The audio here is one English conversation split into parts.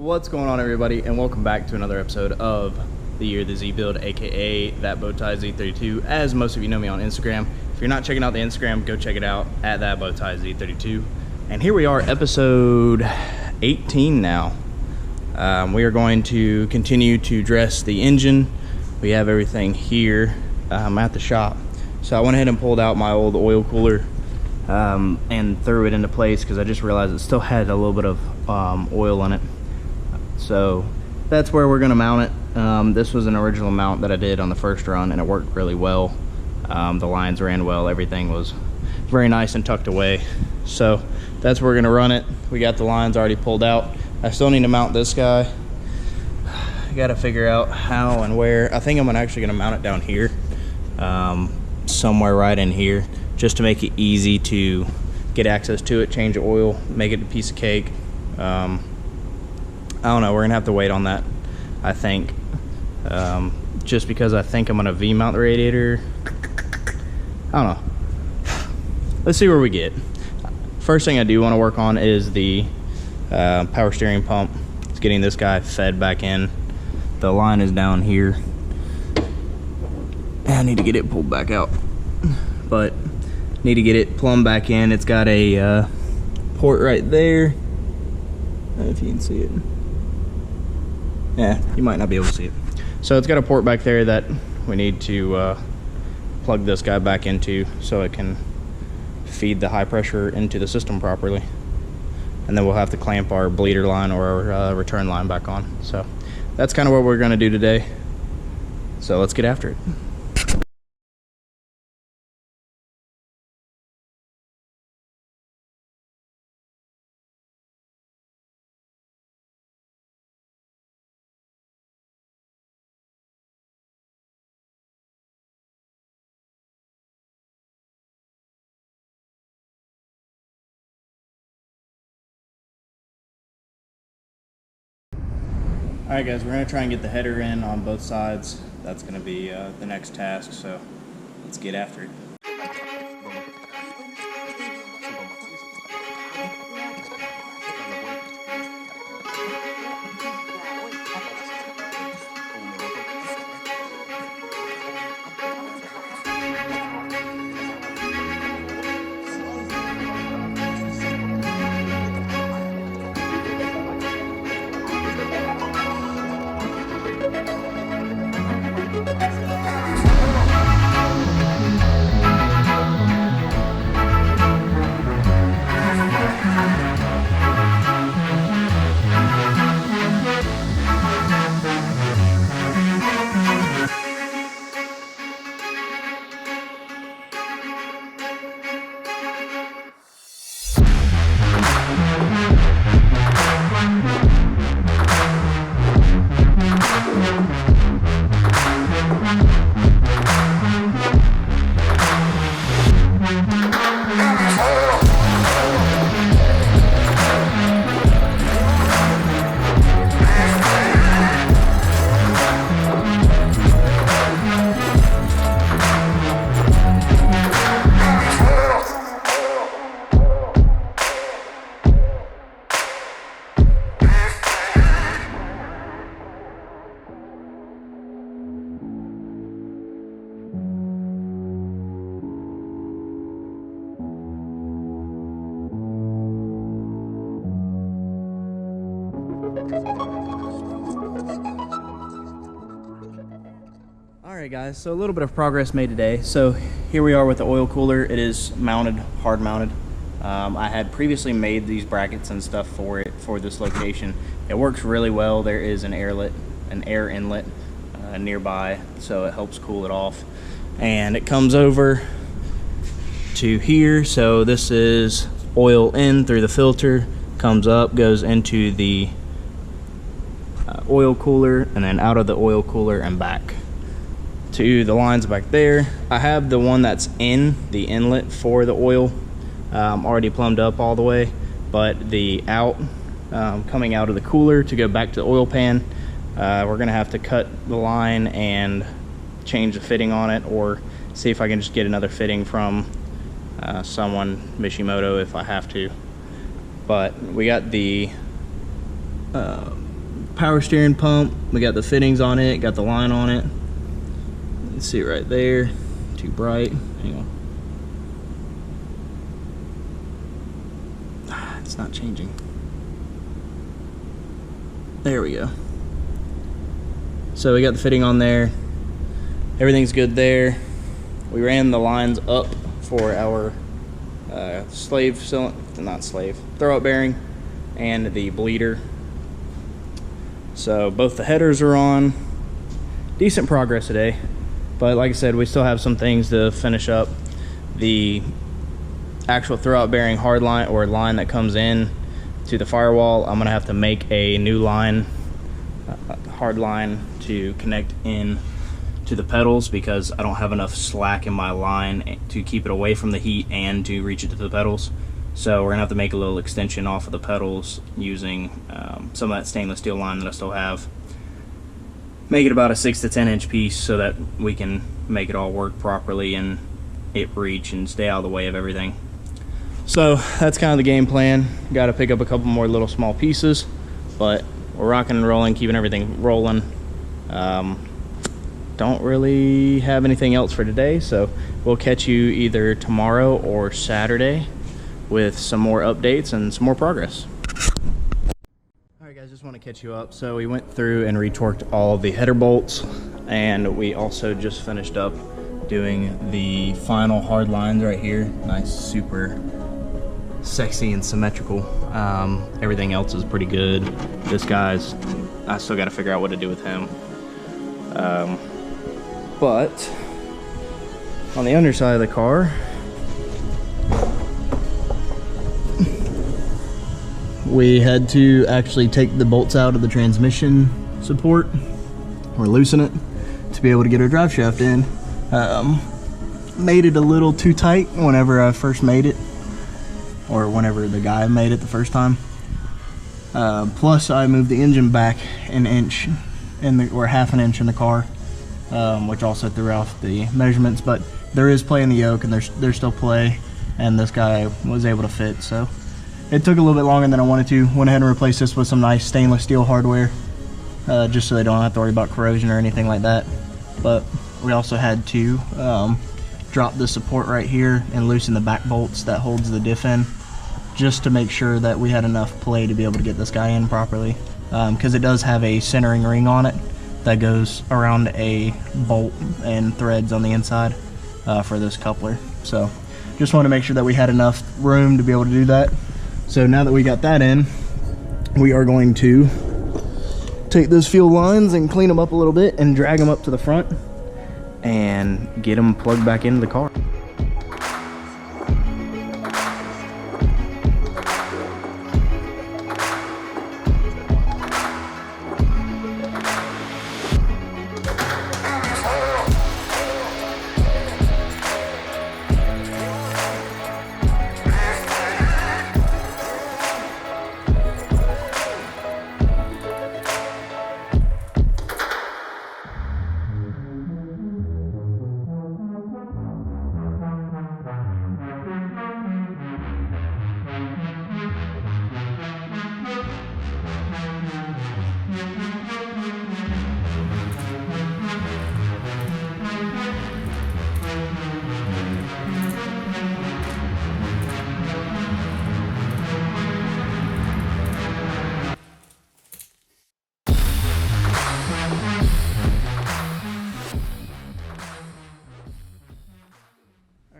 What's going on, everybody, and welcome back to another episode of the Year of the Z Build, aka that Bowtie Z32. As most of you know me on Instagram. If you're not checking out the Instagram, go check it out at that Bowtie Z32. And here we are, episode 18 now. We are going to continue to dress the engine. We have everything here at the shop. So I went ahead and pulled out my old oil cooler and threw it into place because I just realized it still had a little bit of oil in it. So that's where we're going to mount it. This was an original mount that I did on the first run, and it worked really well. The lines ran well, everything was very nice and tucked away. So that's where we're going to run it. We got the lines already pulled out. I still need to mount this guy. I got to figure out how and where. I think I'm actually going to mount it down here, somewhere right in here, just to make it easy to get access to it, change the oil, make it a piece of cake. I don't know, we're gonna have to wait on that, I think. Just because I think I'm gonna V-mount the radiator. I don't know. Let's see where we get. First thing I do want to work on is the power steering pump. It's getting this guy fed back in. The line is down here. I need to get it pulled back out, but need to get it plumbed back in. It's got a port right there. I don't know if you can see it. Yeah, you might not be able to see it. So it's got a port back there that we need to plug this guy back into so it can feed the high pressure into the system properly. And then we'll have to clamp our bleeder line or our return line back on. So that's kind of what we're going to do today. So let's get after it. Alright guys, we're going to try and get the header in on both sides. That's going to be the next task, so let's get after it. Alright guys, so a little bit of progress made today. So here we are with the oil cooler. It is mounted, hard mounted. I had previously made these brackets and stuff for it, for this location. It works really well. There is an air inlet nearby, so it helps cool it off. And it comes over to here, so this is oil in through the filter, comes up, goes into the oil cooler, and then out of the oil cooler and back to the lines back there. I have the one that's in the inlet for the oil already plumbed up all the way, but the out coming out of the cooler to go back to the oil pan, we're gonna have to cut the line and change the fitting on it, or see if I can just get another fitting from someone, Mishimoto, if I have to. But we got the power steering pump. We got the fittings on it, got the line on it. You can see it right there. Too bright. Hang on. It's not changing. There we go. So we got the fitting on there. Everything's good there. We ran the lines up for our throwout bearing and the bleeder. So both the headers are on. Decent progress today, but like I said, we still have some things to finish up. The actual throwout bearing hard line, or line that comes in to the firewall, I'm gonna have to make a new line, hard line, to connect in to the pedals, because I don't have enough slack in my line to keep it away from the heat and to reach it to the pedals. So we're gonna have to make a little extension off of the pedals using some of that stainless steel line that I still have. Make it about a 6 to 10 inch piece so that we can make it all work properly and it reach and stay out of the way of everything. So that's kind of the game plan. Got to pick up a couple more little small pieces, but we're rocking and rolling, keeping everything rolling. Don't really have anything else for today, so we'll catch you either tomorrow or Saturday with some more updates and some more progress. Alright guys, just want to catch you up. So we went through and retorqued all of the header bolts, and we also just finished up doing the final hard lines right here. Nice, super sexy and symmetrical. Everything else is pretty good. This guy's, I still got to figure out what to do with him. But on the underside of the car, we had to actually take the bolts out of the transmission support, or loosen it, to be able to get our drive shaft in. Made it a little too tight whenever I first made it, or whenever the guy made it the first time. Plus I moved the engine back an inch or half an inch in the car, which also threw off the measurements, but there is play in the yoke, and there's still play, and this guy was able to fit. So it took a little bit longer than I wanted to. Went ahead and replaced this with some nice stainless steel hardware, just so they don't have to worry about corrosion or anything like that. But we also had to drop the support right here and loosen the back bolts that holds the diff in, just to make sure that we had enough play to be able to get this guy in properly, because it does have a centering ring on it that goes around a bolt and threads on the inside for this coupler. So just want to make sure that we had enough room to be able to do that. So now that we got that in, we are going to take those fuel lines and clean them up a little bit and drag them up to the front and get them plugged back into the car.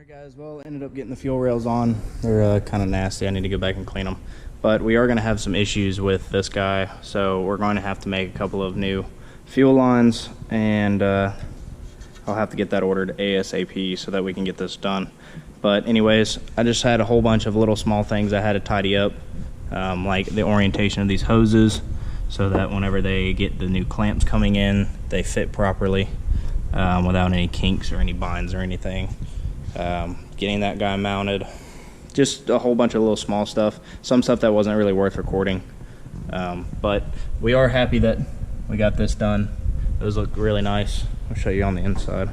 Guys, well, ended up getting the fuel rails on. They're kind of nasty. I need to go back and clean them, but we are going to have some issues with this guy, so we're going to have to make a couple of new fuel lines, and I'll have to get that ordered ASAP so that we can get this done. But anyways, I just had a whole bunch of little small things I had to tidy up, like the orientation of these hoses, so that whenever they get the new clamps coming in, they fit properly without any kinks or any binds or anything. Getting that guy mounted, just a whole bunch of little small stuff, some stuff that wasn't really worth recording, but we are happy that we got this done. Those look really nice. I'll show you on the inside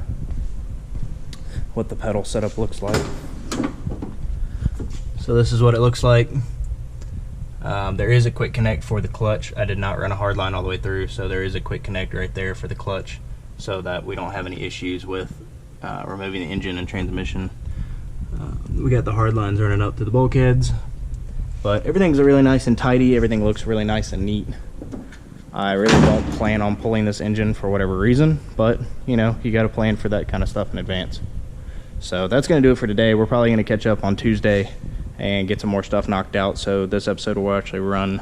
what the pedal setup looks like. So this is what it looks like. There is a quick connect for the clutch. I did not run a hard line all the way through, so there is a quick connect right there for the clutch so that we don't have any issues with removing the engine and transmission. We got the hard lines running up to the bulkheads, but everything's really nice and tidy. Everything looks really nice and neat. I really don't plan on pulling this engine for whatever reason, but you know, you got to plan for that kind of stuff in advance. So that's going to do it for today. We're probably going to catch up on Tuesday and get some more stuff knocked out. So this episode will actually run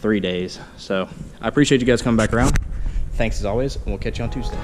3 days. So I appreciate you guys coming back around. Thanks as always, and we'll catch you on Tuesday.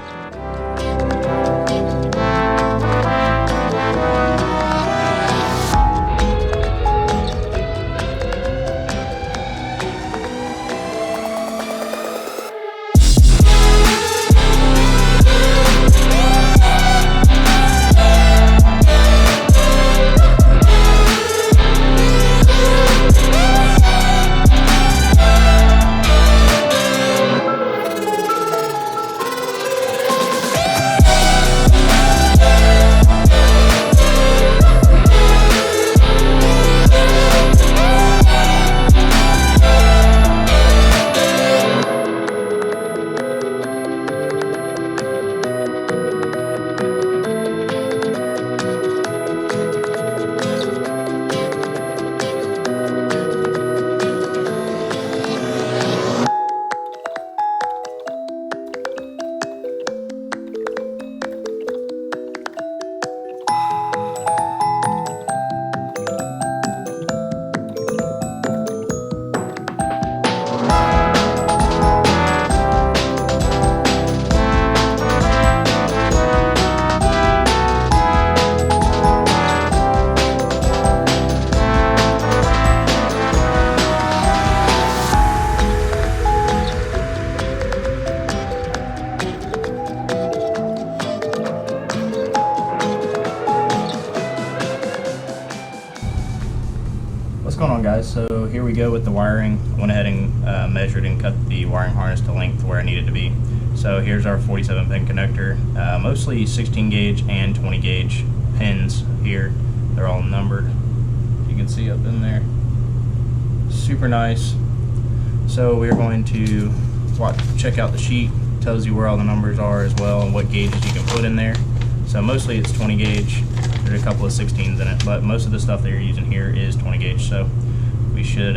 What's going on, guys? So here we go with the wiring. I went ahead and measured and cut the wiring harness to length where I need it to be. So here's our 47 pin connector, mostly 16 gauge and 20 gauge pins here. They're all numbered, you can see up in there. Super nice. So we're going to check out the sheet. Tells you where all the numbers are as well and what gauges you can put in there. So mostly it's 20 gauge. There's a couple of 16s in it, but most of the stuff that you're using here is 20 gauge, so we should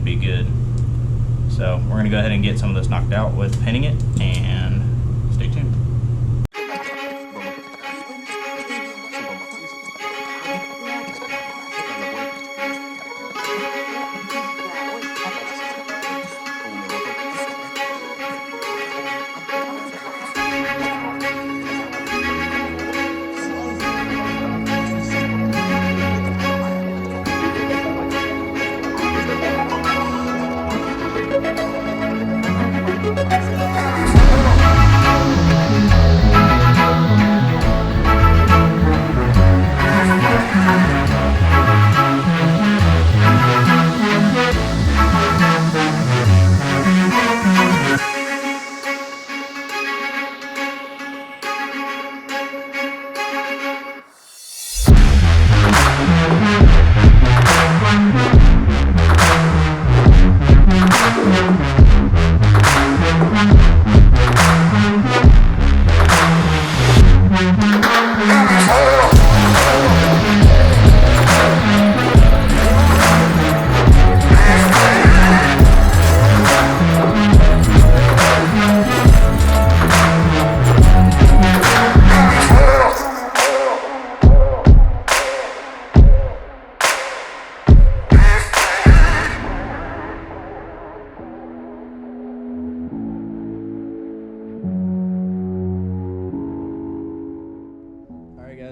be good. So we're gonna go ahead and get some of this knocked out with pinning it, and stay tuned.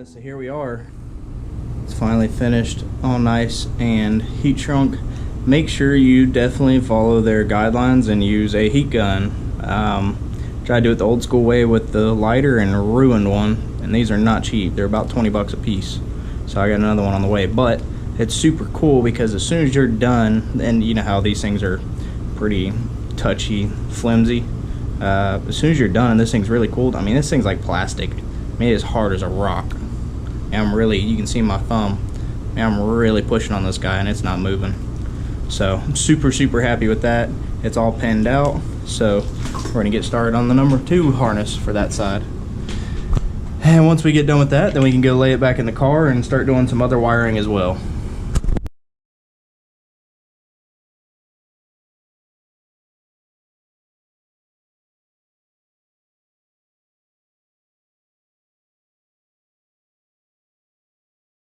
So here we are. It's finally finished, all nice and heat shrunk. Make sure you definitely follow their guidelines and use a heat gun. Tried to do it the old school way with the lighter and ruined one, and these are not cheap. They're about 20 bucks a piece. So I got another one on the way, but it's super cool because as soon as you're done, and you know how these things are pretty touchy, flimsy. As soon as you're done, this thing's really cool. I mean, this thing's like plastic. I mean, it is hard as a rock. And I'm really, you can see my thumb, and I'm really pushing on this guy and it's not moving. So I'm super happy with that. It's all pinned out. So we're gonna get started on the number 2 harness for that side. And once we get done with that, then we can go lay it back in the car and start doing some other wiring as well.